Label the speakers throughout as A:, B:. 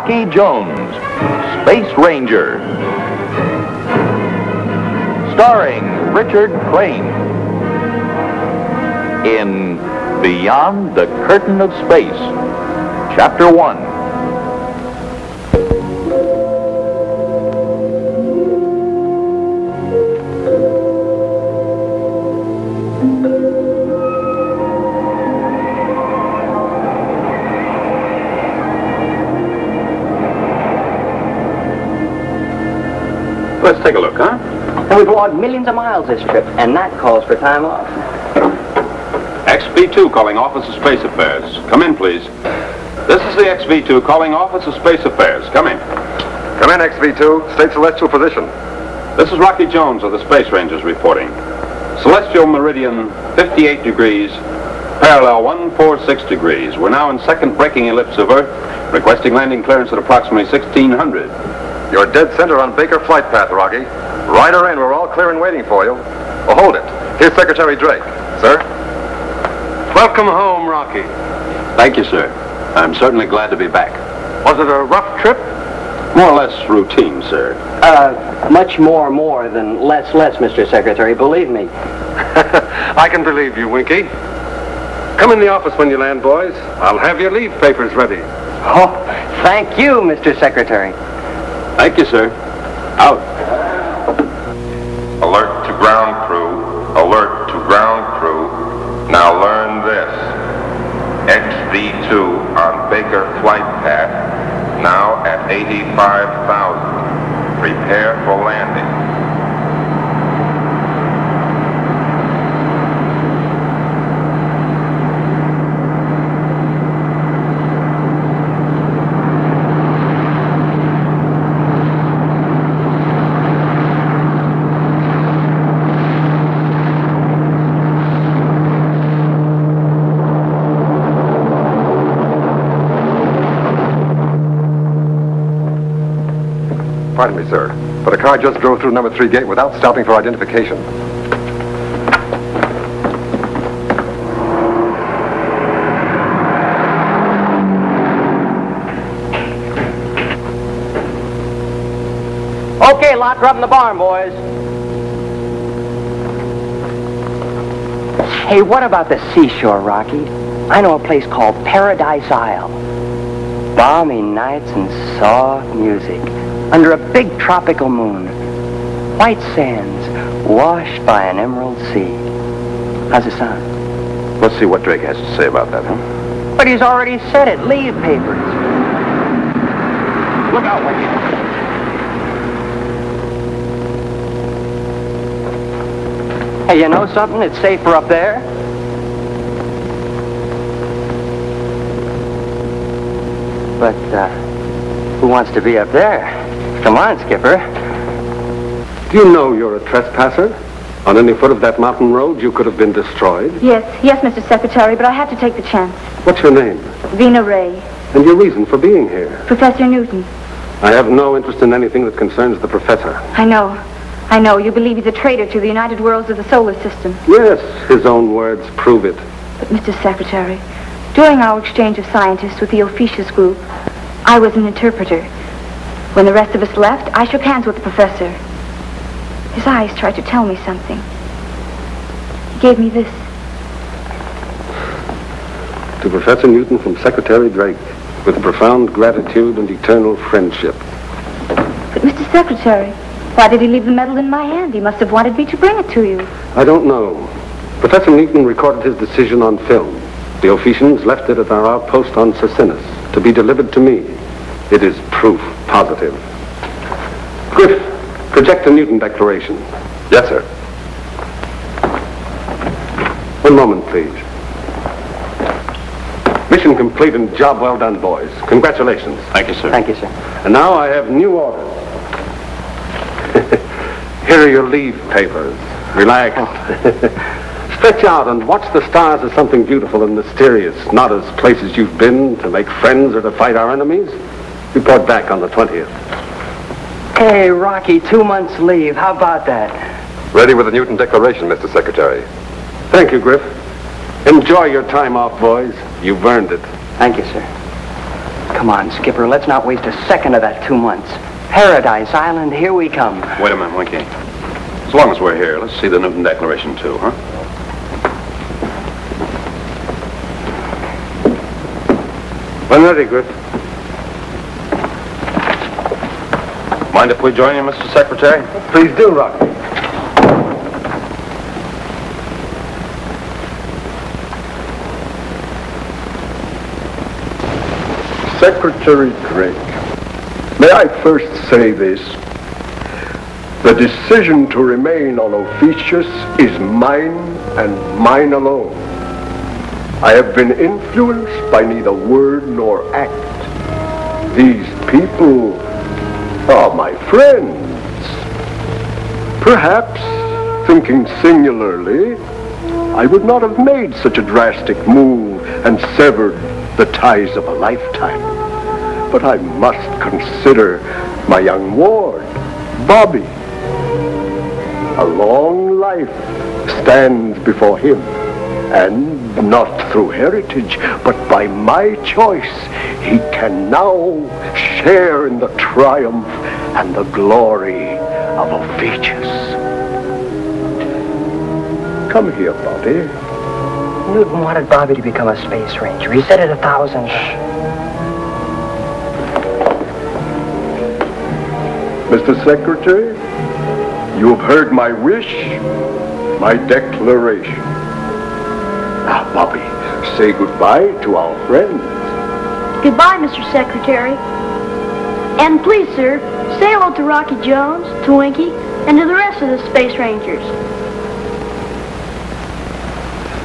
A: Rocky Jones, Space Ranger. Starring Richard Crane. In Beyond the Curtain of Space, Chapter 1.
B: Let's take a look, huh?
C: And we've logged millions of miles this trip, and that calls for time off.
B: XV2 calling Office of Space Affairs. Come in, please. This is the XV2 calling Office of Space Affairs. Come in.
D: Come in, XV2. State celestial position.
B: This is Rocky Jones of the Space Rangers reporting. Celestial meridian 58 degrees, parallel 146 degrees. We're now in second braking ellipse of Earth, requesting landing clearance at approximately 1600.
D: You're dead center on Baker flight path, Rocky. Ride her in. We're all clear and waiting for you. Oh, hold it. Here's Secretary Drake. Sir?
E: Welcome home, Rocky.
B: Thank you, sir. I'm certainly glad to be back.
E: Was it a rough trip?
B: More or less routine, sir.
C: Much more than less, Mr. Secretary, believe me.
E: I can believe you, Winky. Come in the office when you land, boys. I'll have your leave papers ready.
C: Oh, thank you, Mr. Secretary.
B: Thank you, sir. Out.
F: Alert to ground crew. Alert to ground crew. Now learn this. XV2 on Baker flight path. Now at 85,000. Prepare for landing.
D: Pardon me, sir, but a car just drove through number 3 gate without stopping for identification.
C: Okay, lock her up in the barn, boys. Hey, what about the seashore, Rocky? I know a place called Paradise Isle. Balmy nights and soft music. Under a big tropical moon. White sands washed by an emerald sea. How's it sound?
B: Let's see what Drake has to say about that, huh?
C: But he's already said it. Leave papers. Look out, Winky. Hey, you know something? It's safer up there. But, who wants to be up there? Come on, Skipper.
E: Do you know you're a trespasser? On any foot of that mountain road, you could have been destroyed.
G: Yes, Mr. Secretary, but I had to take the chance.
E: What's your name?
G: Vina Ray.
E: And your reason for being here?
G: Professor Newton.
E: I have no interest in anything that concerns the professor.
G: I know. You believe he's a traitor to the United Worlds of the solar system.
E: Yes, his own words prove it.
G: But, Mr. Secretary, during our exchange of scientists with the Ophiuchus group, I was an interpreter. When the rest of us left, I shook hands with the professor. His eyes tried to tell me something. He gave me this.
E: To Professor Newton from Secretary Drake, with profound gratitude and eternal friendship.
G: But, Mr. Secretary, why did he leave the medal in my hand? He must have wanted me to bring it to you.
E: I don't know. Professor Newton recorded his decision on film. The Ophiuchans left it at our outpost on Cecinus to be delivered to me. It is proof positive. Griff, project the Newton Declaration.
D: Yes, sir.
E: One moment, please. Mission complete and job well done, boys. Congratulations.
B: Thank you, sir.
C: Thank you, sir.
E: And now I have new orders. Here are your leave papers. Relax. Stretch out and watch the stars as something beautiful and mysterious, not as places you've been to make friends or to fight our enemies. Report back on the 20th.
C: Hey, Rocky, 2 months leave. How about that?
D: Ready with the Newton Declaration, Mr. Secretary.
E: Thank you, Griff. Enjoy your time off, boys. You've earned it.
C: Thank you, sir. Come on, Skipper, let's not waste a second of that 2 months. Paradise Island, here we come.
B: Wait a minute, Winky. As long as we're here, let's see the Newton Declaration, too, huh?
E: When ready, Griff.
B: Mind if we join you, Mr. Secretary?
E: Please do, Rocky.
H: Secretary Drake, may I first say this? The decision to remain on Ophiuchus is mine and mine alone. I have been influenced by neither word nor act. These people are my friends. Perhaps, thinking singularly, I would not have made such a drastic move and severed the ties of a lifetime. But I must consider my young ward, Bobby. A long life stands before him, and not through heritage, but by my choice, he can now share in the triumph and the glory of Ophiuchus. Come here, Bobby.
C: Newton wanted Bobby to become a space ranger. He said it 1,000 times.
H: Mr. Secretary, you have heard my wish, my declaration. Now, Bobby, say goodbye to our friends.
I: Goodbye, Mr. Secretary. And please, sir, say hello to Rocky Jones, to Winky, and to the rest of the Space Rangers.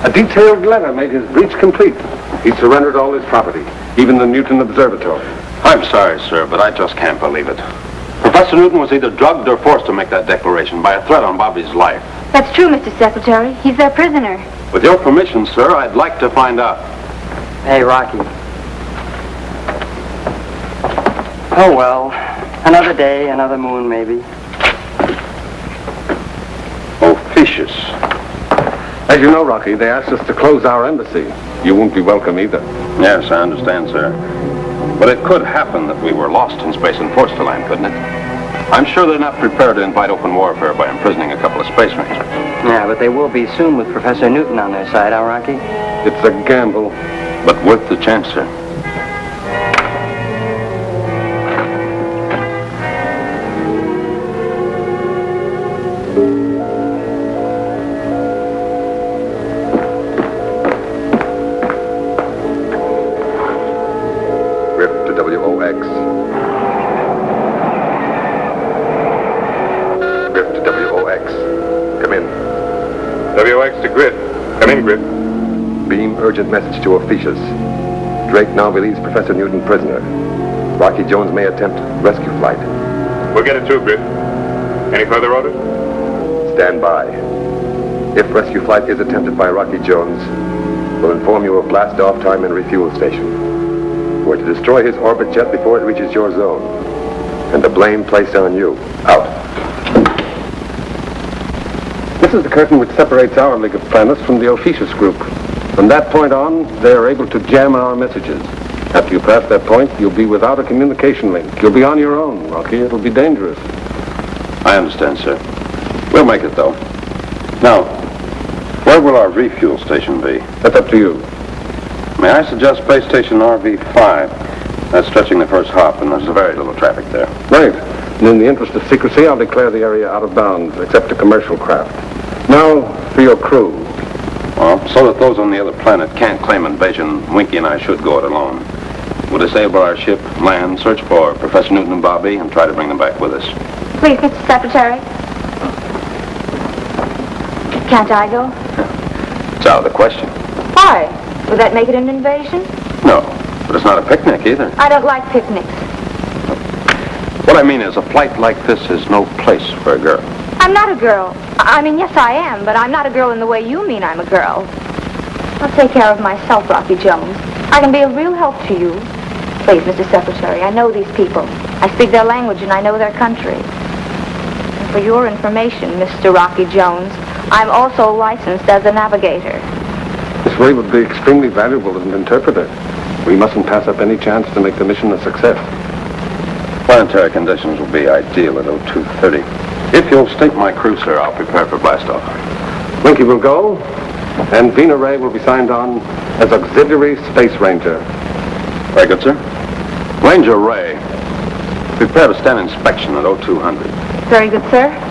E: A detailed letter made his breach complete. He surrendered all his property, even the Newton Observatory.
B: I'm sorry, sir, but I just can't believe it. Professor Newton was either drugged or forced to make that declaration by a threat on Bobby's life.
G: That's true, Mr. Secretary. He's their prisoner.
B: With your permission, sir, I'd like to find out.
C: Hey, Rocky. Oh, well. Another day, another moon, maybe.
B: Ophiuchus.
E: As you know, Rocky, they asked us to close our embassy. You won't be welcome either.
B: Yes, I understand, sir. But it could happen that we were lost in space and forced to land, couldn't it? I'm sure they're not prepared to invite open warfare by imprisoning a couple of space rangers.
C: Yeah, but they will be soon with Professor Newton on their side, huh, Rocky?
E: It's a gamble.
B: But worth the chance, sir.
D: Griff to WOX. Griff to WOX. Come in.
F: WX to Grid. Come in, Grid.
D: Beam urgent message to Ophiuchus. Drake now believes Professor Newton prisoner. Rocky Jones may attempt rescue flight.
F: We'll get it too, Grid. Any further orders?
D: Stand by. If rescue flight is attempted by Rocky Jones, we'll inform you of blast off time and refuel station. We're to destroy his orbit jet before it reaches your zone. And the blame placed on you. Out.
E: This is the curtain which separates our League of Planets from the Ophiuchus group. From that point on, they are able to jam our messages. After you pass that point, you'll be without a communication link. You'll be on your own, Rocky. It'll be dangerous.
B: I understand, sir. We'll make it, though. Now, where will our refuel station be?
E: That's up to you.
B: May I suggest Space Station RV-5? That's stretching the first hop, and there's very little traffic there.
E: Right. And in the interest of secrecy, I'll declare the area out of bounds, except to commercial craft. Now, for your crew.
B: Well, so that those on the other planet can't claim invasion, Winky and I should go it alone. We'll disable our ship, land, search for Professor Newton and Bobby, and try to bring them back with us.
G: Please, Mr. Secretary. Can't I go?
B: It's out of the question.
G: Why? Would that make it an invasion?
B: No, but it's not a picnic either.
G: I don't like picnics.
B: What I mean is, a flight like this is no place for a girl.
G: I'm not a girl. I mean, yes, I am, but I'm not a girl in the way you mean I'm a girl. I'll take care of myself, Rocky Jones. I can be of real help to you. Please, Mr. Secretary, I know these people. I speak their language and I know their country. And for your information, Mr. Rocky Jones, I'm also licensed as a navigator.
E: This way would be extremely valuable as an interpreter. We mustn't pass up any chance to make the mission a success.
B: Planetary conditions will be ideal at 0230. If you'll state my crew, sir, I'll prepare for blastoff.
E: Winky will go, and Vina Ray will be signed on as Auxiliary Space Ranger.
B: Very good, sir. Ranger Ray, prepare to stand inspection at 0200.
G: Very good, sir.